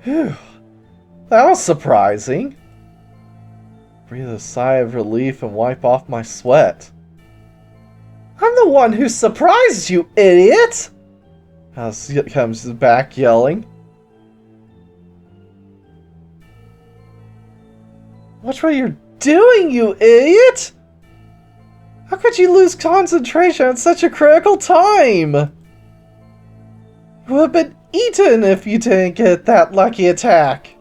Whew, that was surprising. Breathe a sigh of relief and wipe off my sweat. I'm the one who surprised you, idiot! Alice comes back yelling. Watch what you're doing, you idiot! How could you lose concentration at such a critical time? You would have been eaten if you didn't get that lucky attack.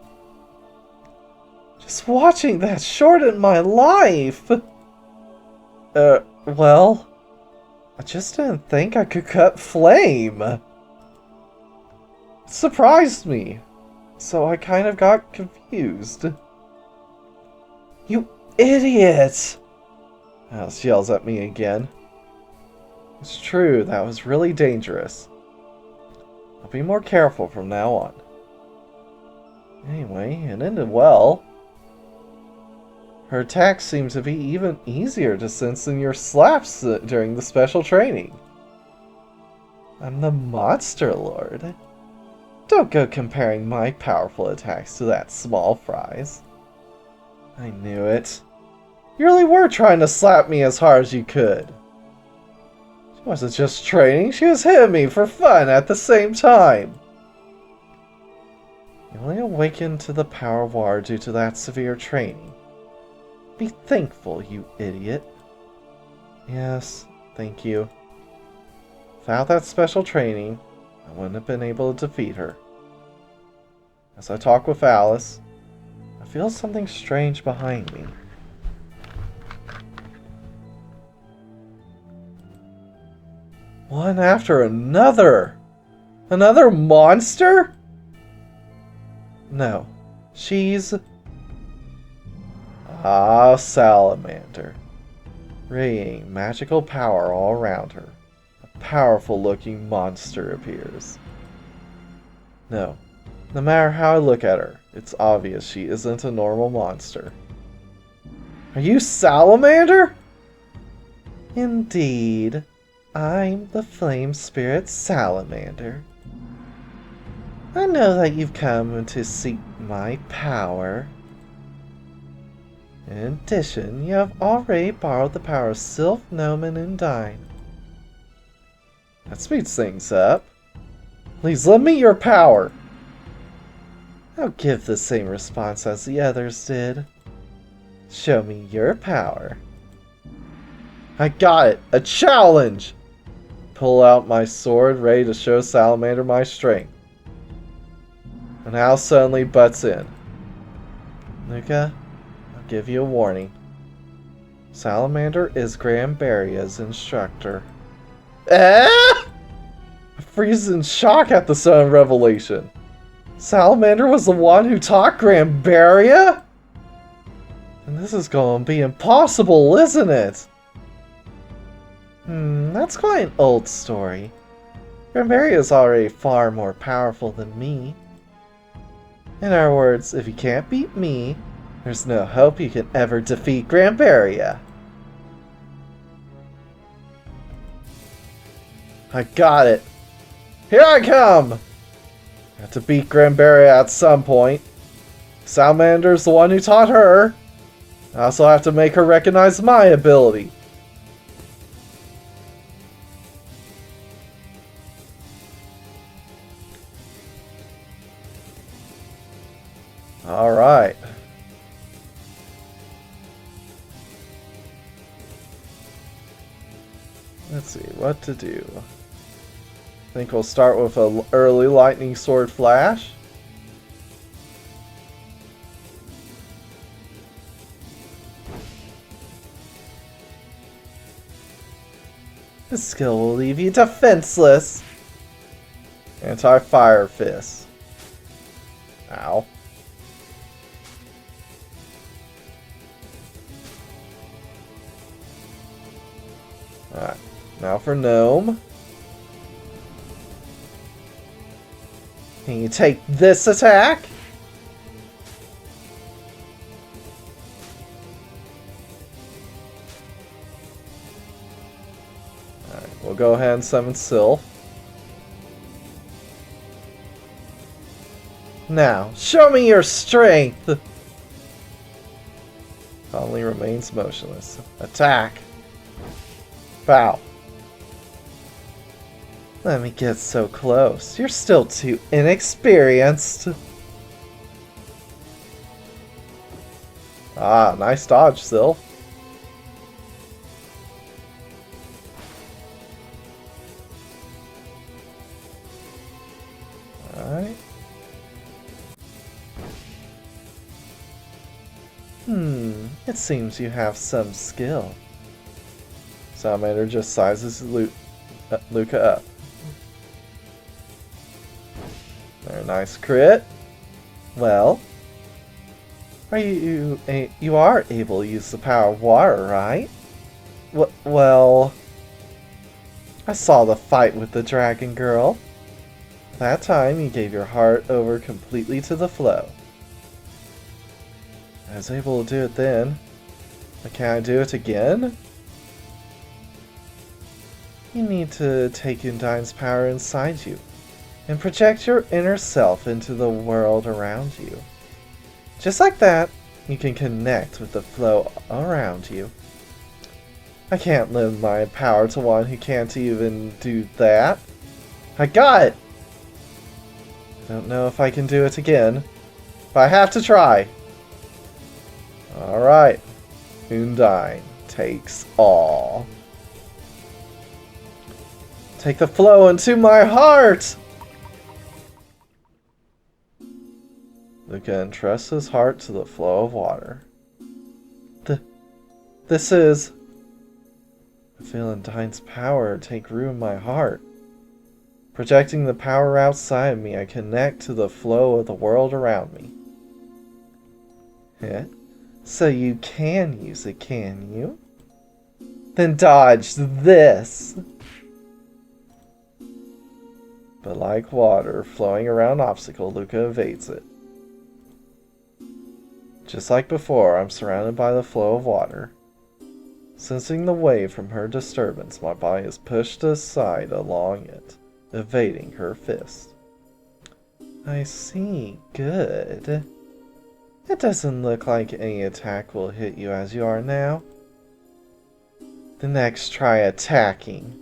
Just watching that shortened my life. Well, I just didn't think I could cut flame. It surprised me, so I kind of got confused. You idiot! Alice yells at me again. It's true, that was really dangerous. I'll be more careful from now on. Anyway, it ended well. Her attacks seem to be even easier to sense than your slaps during the special training. I'm the Monster Lord. Don't go comparing my powerful attacks to that small fry's. I knew it. You really were trying to slap me as hard as you could. She wasn't just training, she was hitting me for fun at the same time. You only awakened to the power of water due to that severe training. Be thankful, you idiot. Yes, thank you. Without that special training, I wouldn't have been able to defeat her. As I talk with Alice, I feel something strange behind me. One after another! Another monster? No, she's... salamander. Radiating magical power all around her. A powerful looking monster appears. No matter how I look at her, it's obvious she isn't a normal monster. Are you Salamander? Indeed. I'm the Flame Spirit Salamander. I know that you've come to seek my power. In addition, you have already borrowed the power of Sylph, Gnomon, and Dine. That speeds things up. Please lend me your power. I'll give the same response as the others did. Show me your power. I got it! A challenge! Pull out my sword, ready to show Salamander my strength. And Al suddenly butts in. Nuka, I'll give you a warning. Salamander is Grambaria's instructor. Eh? I freeze in shock at the sudden revelation. Salamander was the one who taught Grambaria? And this is going to be impossible, isn't it? That's quite an old story. Grambaria is already far more powerful than me. In other words, if you can't beat me, there's no hope you can ever defeat Grambaria. I got it. Here I come! I have to beat Grambaria at some point. Salamander's the one who taught her. I also have to make her recognize my ability. Alright. Let's see what to do. I think we'll start with an early lightning sword flash. This skill will leave you defenseless. Anti-fire fist. Ow. Alright, now for Gnome. Can you take this attack? Alright, we'll go ahead and summon Sylph. Now, show me your strength! Calmly remains motionless. Attack! Bow. Let me get so close. You're still too inexperienced. Ah, nice dodge, Sylph. Alright. It seems you have some skill. Salamander just sizes Luca up. Very nice crit. Well, you are able to use the power of water, right? Well, I saw the fight with the dragon girl. That time you gave your heart over completely to the flow. I was able to do it then. But can I do it again? You need to take Undyne's power inside you and project your inner self into the world around you. Just like that, you can connect with the flow around you. I can't lend my power to one who can't even do that. I got it! I don't know if I can do it again, but I have to try. Alright. Undyne takes all. Take the flow into my heart! Luca entrusts his heart to the flow of water. This is... I feel Undyne's power take root in my heart. Projecting the power outside of me, I connect to the flow of the world around me. Yeah? So you can use it, can you? Then dodge this! But like water flowing around an obstacle, Luca evades it. Just like before, I'm surrounded by the flow of water. Sensing the wave from her disturbance, my body is pushed aside along it, evading her fist. I see. Good. It doesn't look like any attack will hit you as you are now. The next, try attacking.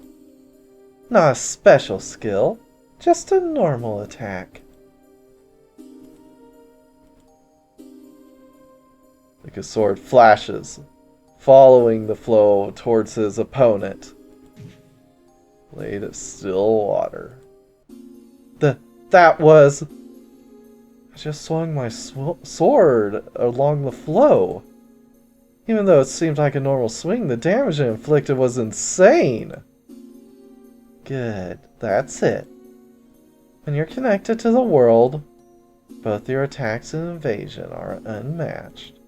Not a special skill, just a normal attack. Like a sword flashes, following the flow towards his opponent. Blade of still water. That was... I just swung my sword along the flow. Even though it seemed like a normal swing, the damage it inflicted was insane. Good, that's it. When you're connected to the world, both your attacks and evasion are unmatched.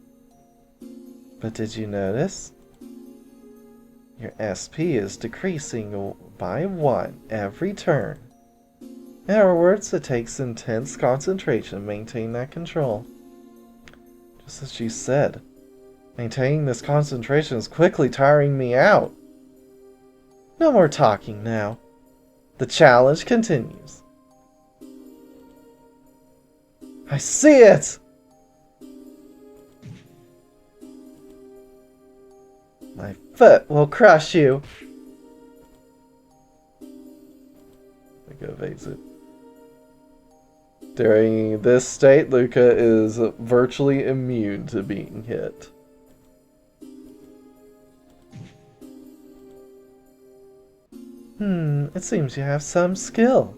But did you notice? Your SP is decreasing by 1 every turn. In other words, it takes intense concentration to maintain that control. Just as you said, maintaining this concentration is quickly tiring me out. No more talking now. The challenge continues. I see it! My foot will crush you. Luca evades it. During this state, Luca is virtually immune to being hit. It seems you have some skill.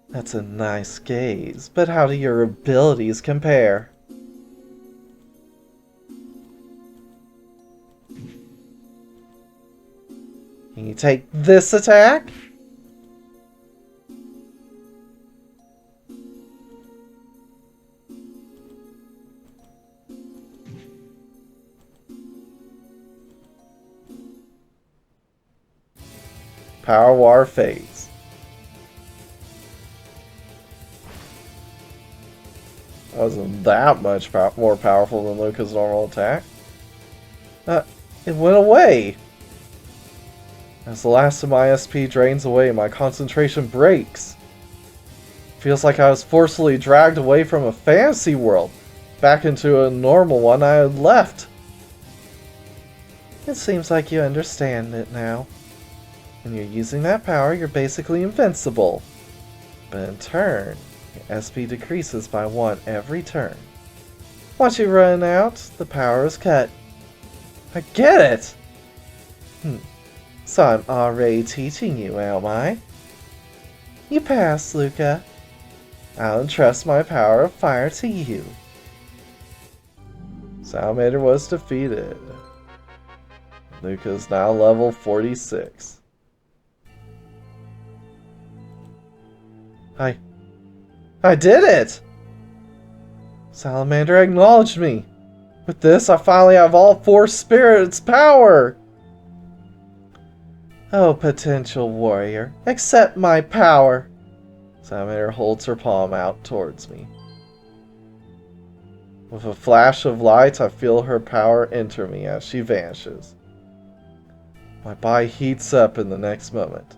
That's a nice gaze, but how do your abilities compare? Can you take this attack? Power War fades. Wasn't that much more powerful than Luca's normal attack. It went away. As the last of my SP drains away, my concentration breaks. Feels like I was forcefully dragged away from a fantasy world, back into a normal one I had left. It seems like you understand it now. When you're using that power, you're basically invincible. But in turn, your SP decreases by 1 every turn. Once you run out, the power is cut. I get it! So I'm already teaching you, am I? You pass, Luca. I'll entrust my power of fire to you. Salamander was defeated. Luca's now level 46. I did it! Salamander acknowledged me. With this, I finally have all 4 spirits' power! Oh, potential warrior, accept my power! Salamander holds her palm out towards me. With a flash of light, I feel her power enter me as she vanishes. My body heats up in the next moment.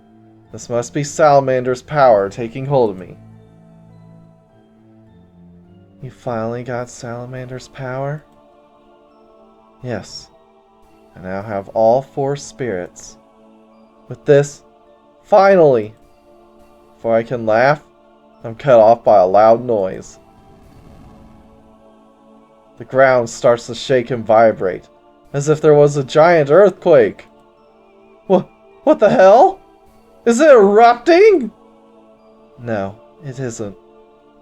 This must be Salamander's power taking hold of me. You finally got Salamander's power? Yes. I now have all 4 spirits. With this, finally! Before I can laugh, I'm cut off by a loud noise. The ground starts to shake and vibrate, as if there was a giant earthquake. What the hell? Is it erupting? No, it isn't.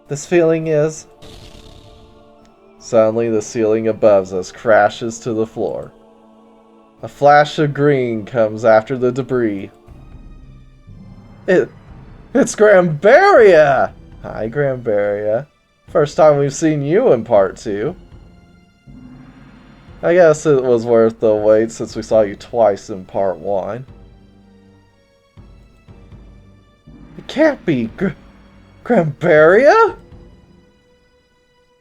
This feeling is... Suddenly the ceiling above us crashes to the floor. A flash of green comes after the debris. It's Grambaria! Hi, Grambaria. First time we've seen you in part 2. I guess it was worth the wait since we saw you twice in part 1. It can't be Grambaria?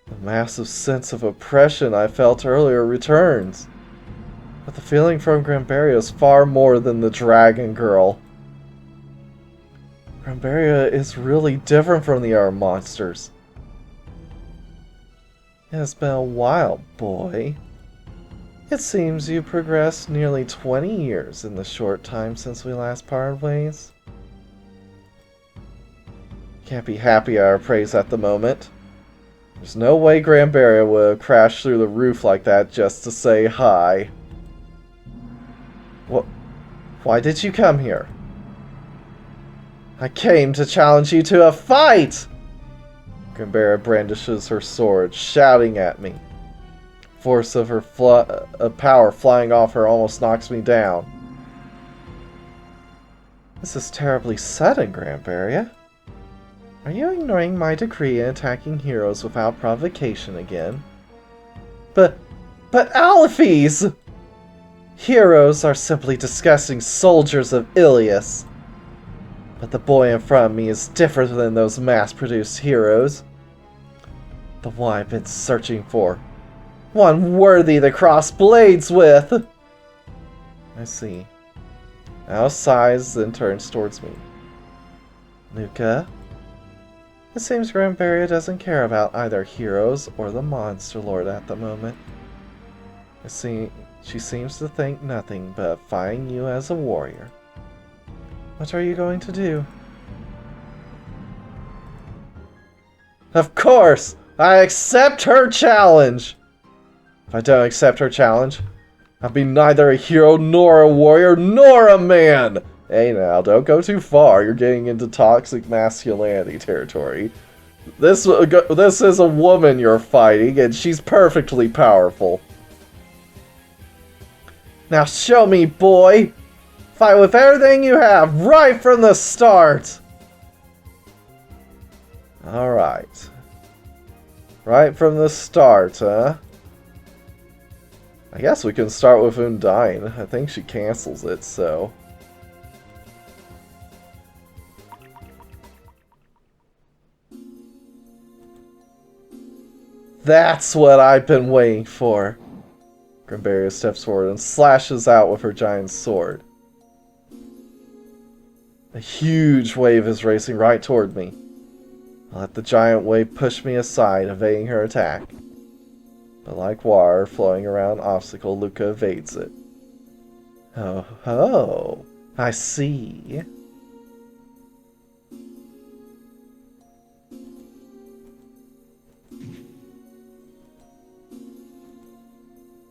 The massive sense of oppression I felt earlier returns. But the feeling from Grambaria is far more than the dragon girl. Grambaria is really different from the other monsters. It has been a while, boy. It seems you progressed nearly 20 years in the short time since we last parted ways. Can't be happy at our praise at the moment. There's no way Grambaria would have crashed through the roof like that just to say hi. Why did you come here? I came to challenge you to a fight! Grambaria brandishes her sword, shouting at me. Force of her power flying off her almost knocks me down. This is terribly sudden, Grambaria. Are you ignoring my decree and attacking heroes without provocation again? But Alphys! Heroes are simply disgusting soldiers of Ilias. But the boy in front of me is different than those mass-produced heroes. The one I've been searching for. One worthy to cross blades with! I see. Now sighs, then turns towards me. Luca? It seems Grambaria doesn't care about either heroes or the Monster Lord at the moment. She seems to think nothing but fighting you as a warrior. What are you going to do? Of course! I accept her challenge! If I don't accept her challenge, I'll be neither a hero nor a warrior nor a man! Hey now, don't go too far. You're getting into toxic masculinity territory. This is a woman you're fighting, and she's perfectly powerful. Now show me, boy! Fight with everything you have, right from the start! Alright. Right from the start, huh? I guess we can start with Undyne. I think she cancels it, so... That's what I've been waiting for. Grambaria steps forward and slashes out with her giant sword. A huge wave is racing right toward me. I let the giant wave push me aside, evading her attack. But like water flowing around an obstacle, Luca evades it. Oh ho! I see.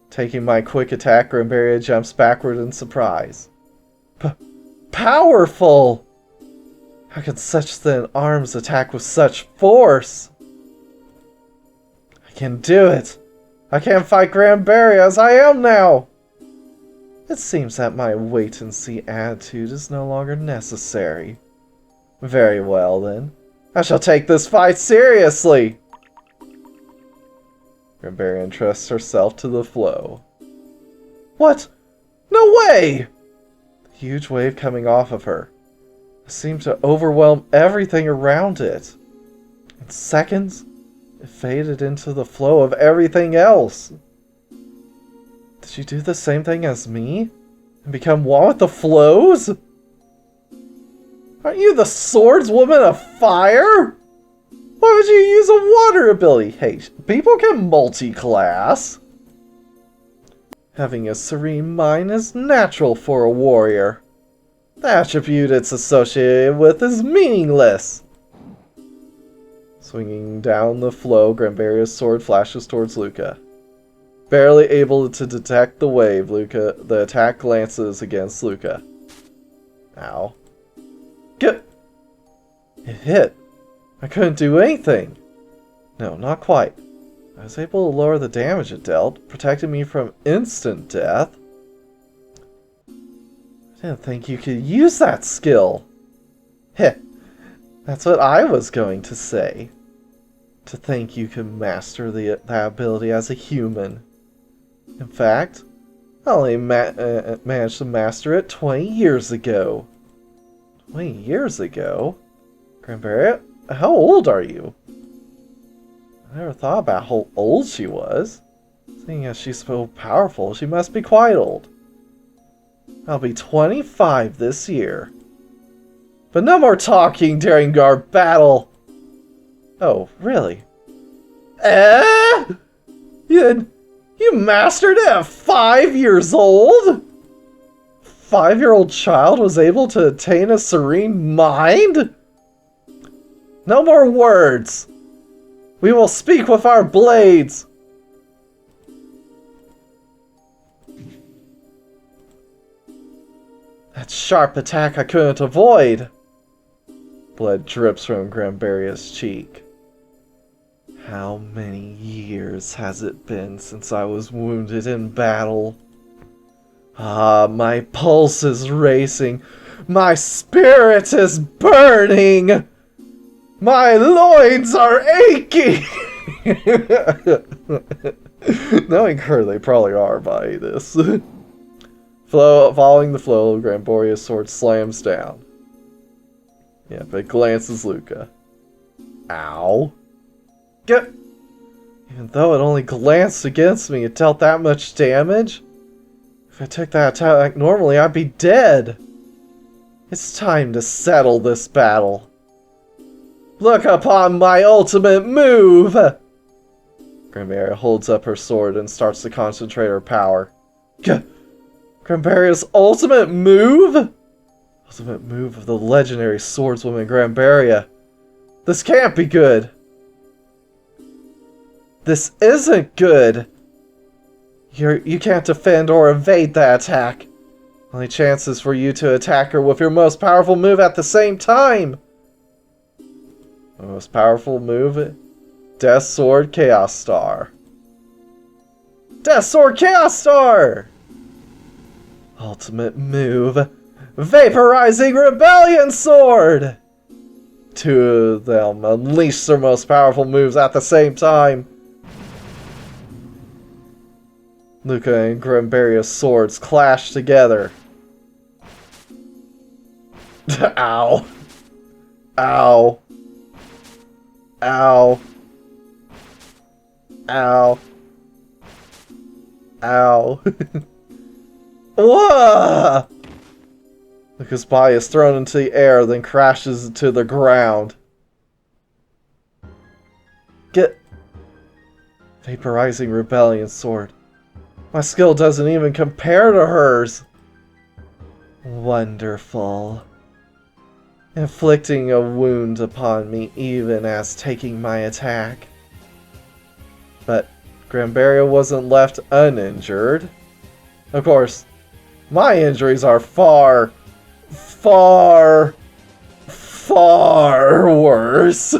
Taking my quick attack, Grimbaria jumps backward in surprise. Powerful! How can such thin arms attack with such force? I can do it! I can't fight Grimbaria as I am now! It seems that my wait-and-see attitude is no longer necessary. Very well, then. I shall take this fight seriously! Grimbaria entrusts herself to the flow. What? No way! The huge wave coming off of her seemed to overwhelm everything around it. In seconds, it faded into the flow of everything else. Did you do the same thing as me? And become one with the flows? Aren't you the swordswoman of fire? Why would you use a water ability? Hey, people can multi-class. Having a serene mind is natural for a warrior. The attribute it's associated with is meaningless. Swinging down the flow, Grambaria's sword flashes towards Luca. Barely able to detect the wave, the attack glances against Luca. Ow. Get! It hit. I couldn't do anything. No, not quite. I was able to lower the damage it dealt, protecting me from instant death. I didn't think you could use that skill. Heh. That's what I was going to say. To think you could master that ability as a human. In fact, I only managed to master it 20 years ago. 20 years ago? Grimbaria, how old are you? I never thought about how old she was. Seeing as she's so powerful, she must be quite old. I'll be 25 this year. But no more talking during our battle! Oh, really? You mastered it at 5 years old? 5-year-old child was able to attain a serene mind? No more words! We will speak with our blades! That sharp attack I couldn't avoid! Blood drips from Grambaria's cheek. How many years has it been since I was wounded in battle? Ah, my pulse is racing. My spirit is burning. My loins are aching. Knowing her, they probably are by this. Following the flow, Grambaria's sword slams down. Yeah, but glances Luca. Ow. Get! Even though it only glanced against me, it dealt that much damage? If I took that attack normally, I'd be dead. It's time to settle this battle. Look upon my ultimate move! Grimbaria holds up her sword and starts to concentrate her power. Grambaria's ultimate move? Ultimate move of the legendary swordswoman Grimbaria. This can't be good. This isn't good. You can't defend or evade that attack. Only chance is for you to attack her with your most powerful move at the same time. My most powerful move? Death Sword Chaos Star. Death Sword Chaos Star! Ultimate move. Vaporizing Rebellion Sword! Two of them unleash their most powerful moves at the same time. Luca and Grambaria's swords clash together. Ow. Ow. Ow. Ow. Ow. Whoa! Luca's body is thrown into the air, then crashes to the ground. Get... Vaporizing rebellion sword. My skill doesn't even compare to hers. Wonderful. Inflicting a wound upon me even as taking my attack. But Grambaria wasn't left uninjured. Of course, my injuries are far, far, far worse.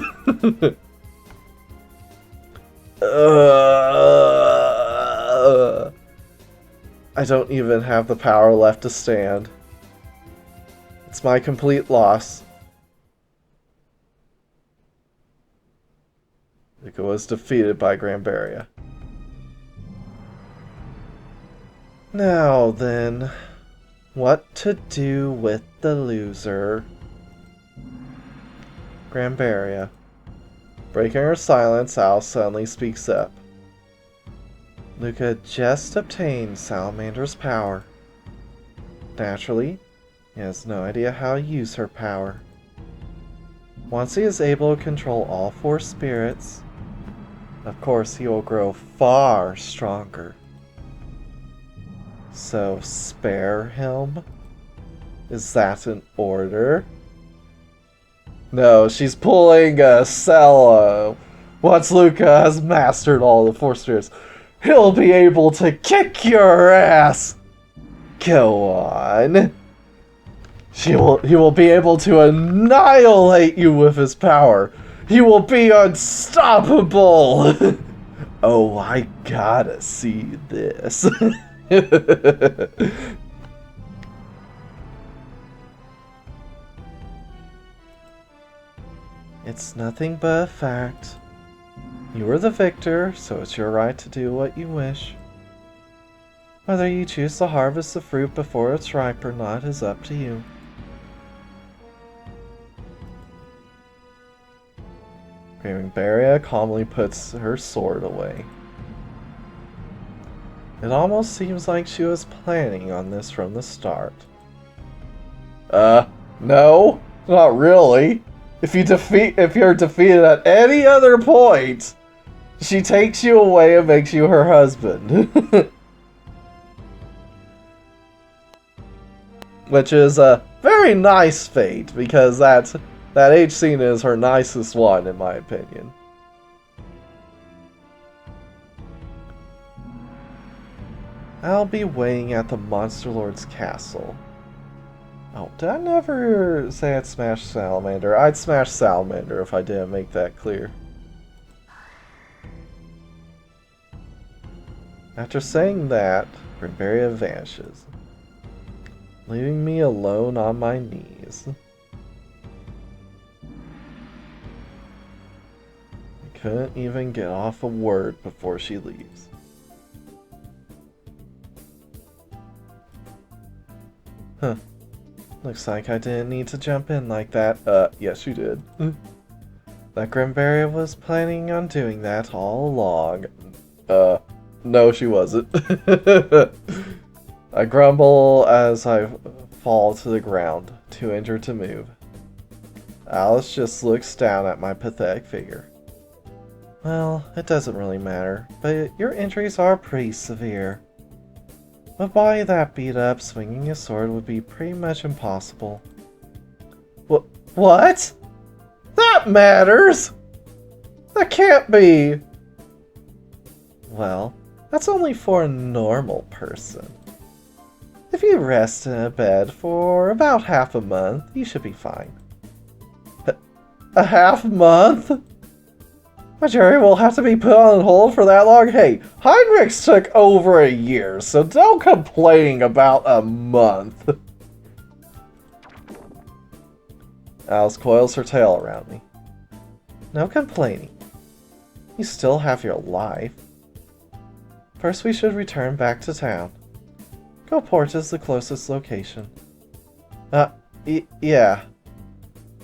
I don't even have the power left to stand. It's my complete loss. Luca was defeated by Grambaria. Now then, what to do with the loser? Grambaria. Breaking her silence, Al suddenly speaks up. Luca just obtained Salamander's power. Naturally, he has no idea how to use her power. Once he is able to control all 4 spirits, of course he will grow far stronger. So spare him? Is that an order? No, she's pulling a Sella. Once Luca has mastered all the 4 spirits, he'll be able to kick your ass! Go on. He will be able to annihilate you with his power. He will be unstoppable! Oh, I gotta see this. It's nothing but a fact. You were the victor, so it's your right to do what you wish. Whether you choose to harvest the fruit before it's ripe or not is up to you. Grambaria calmly puts her sword away. It almost seems like she was planning on this from the start. No, not really. If you're defeated at any other point, she takes you away and makes you her husband. Which is a very nice fate, because that H scene is her nicest one, in my opinion. I'll be waiting at the Monster Lord's castle. Oh, did I never say I'd smash Salamander? I'd smash Salamander if I didn't make that clear. After saying that, Grambaria vanishes, leaving me alone on my knees. I couldn't even get off a word before she leaves. Huh. Looks like I didn't need to jump in like that. Yes you did. That Grambaria was planning on doing that all along. No she wasn't. I grumble as I fall to the ground, too injured to move. Alice just looks down at my pathetic figure. Well, it doesn't really matter, but your injuries are pretty severe. With a body that beat up, swinging a sword would be pretty much impossible. What? That matters! That can't be! Well, that's only for a normal person. If you rest in a bed for about half a month, you should be fine. A half month? My jury will have to be put on hold for that long? Hey, Heinrichs took over a year, so don't complain about a month. Alice coils her tail around me. No complaining. You still have your life. First we should return back to town. Goport is the closest location. Yeah.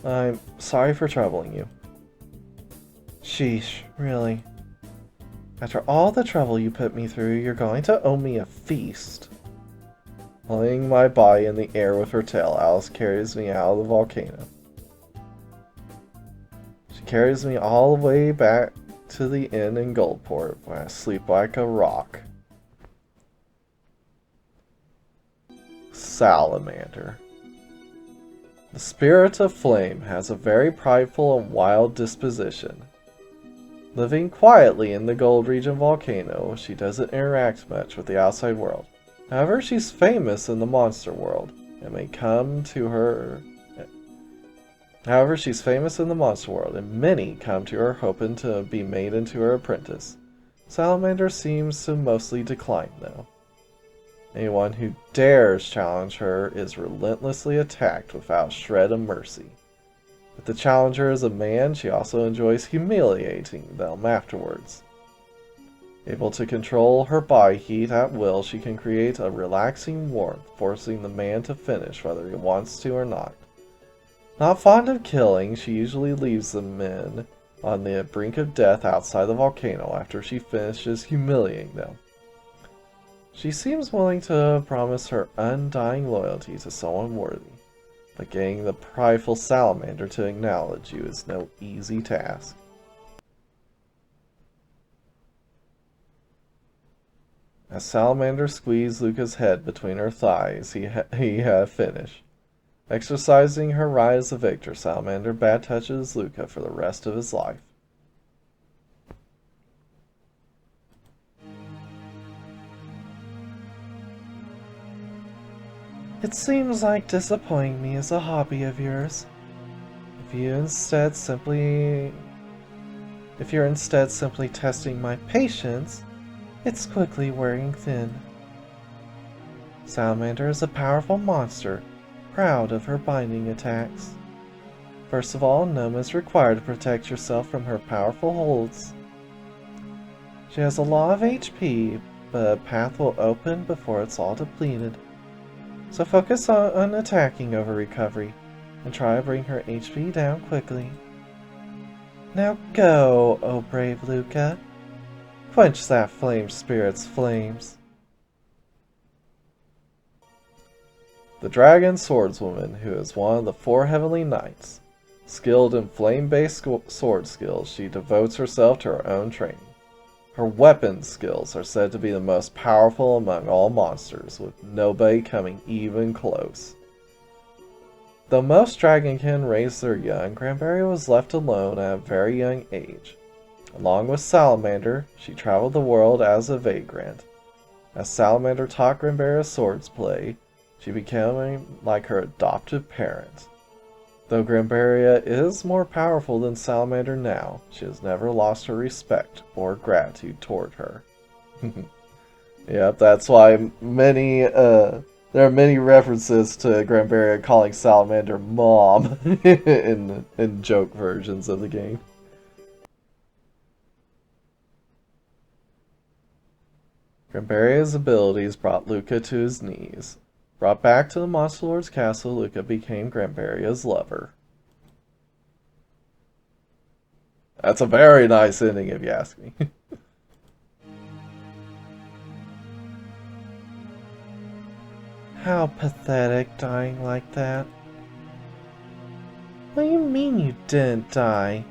I'm sorry for troubling you. Sheesh, really. After all the trouble you put me through, you're going to owe me a feast. Laying my body in the air with her tail, Alice carries me out of the volcano. She carries me all the way back to the inn in Goldport, where I sleep like a rock. Salamander. The spirit of flame has a very prideful and wild disposition. Living quietly in the Gold Region volcano, she doesn't interact much with the outside world. However, she's famous in the monster world, and many come to her hoping to be made into her apprentice. Salamander seems to mostly decline, though. Anyone who dares challenge her is relentlessly attacked without a shred of mercy. If the challenger is a man, she also enjoys humiliating them afterwards. Able to control her body heat at will, she can create a relaxing warmth, forcing the man to finish whether he wants to or not. Not fond of killing, she usually leaves the men on the brink of death outside the volcano after she finishes humiliating them. She seems willing to promise her undying loyalty to someone worthy, but getting the prideful salamander to acknowledge you is no easy task. As Salamander squeezed Luca's head between her thighs, he had finished. Exercising her right as the victor, Salamander bad touches Luca for the rest of his life. It seems like disappointing me is a hobby of yours. If you're instead simply testing my patience, it's quickly wearing thin. Salamander is a powerful monster, proud of her binding attacks. First of all, Noma is required to protect yourself from her powerful holds. She has a lot of HP, but a path will open before it's all depleted. So focus on attacking over recovery, and try to bring her HP down quickly. Now go, oh brave Luca. Quench that flame spirit's flames. The Dragon Swordswoman, who is one of the 4 Heavenly Knights. Skilled in flame-based sword skills, she devotes herself to her own training. Her weapon skills are said to be the most powerful among all monsters, with nobody coming even close. Though most dragonkin raise their young, Granberry was left alone at a very young age. Along with Salamander, she traveled the world as a vagrant. As Salamander taught Granberry swordplay, she became like her adopted parent. Though Granberry is more powerful than Salamander now, she has never lost her respect or gratitude toward her. Yep, that's why there are many references to Granberry calling Salamander Mom in joke versions of the game. Granberry's abilities brought Luca to his knees. Brought back to the Monster Lord's castle, Luca became Granberry's lover. That's a very nice ending, if you ask me. How pathetic, dying like that. What do you mean you didn't die?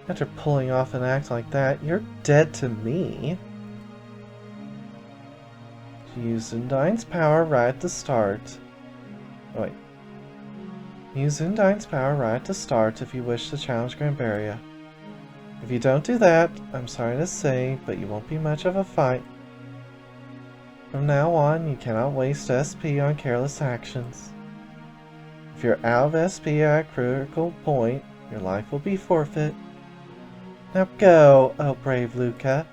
After pulling off an act like that, you're dead to me. She used Undyne's power right at the start. Oh, wait. Use Undyne's power right at the start if you wish to challenge Granberry. If you don't do that, I'm sorry to say, but you won't be much of a fight. From now on, you cannot waste SP on careless actions. If you're out of SP at a critical point, your life will be forfeit. Now go, oh brave Luca.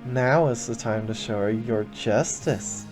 Now is the time to show her your justice.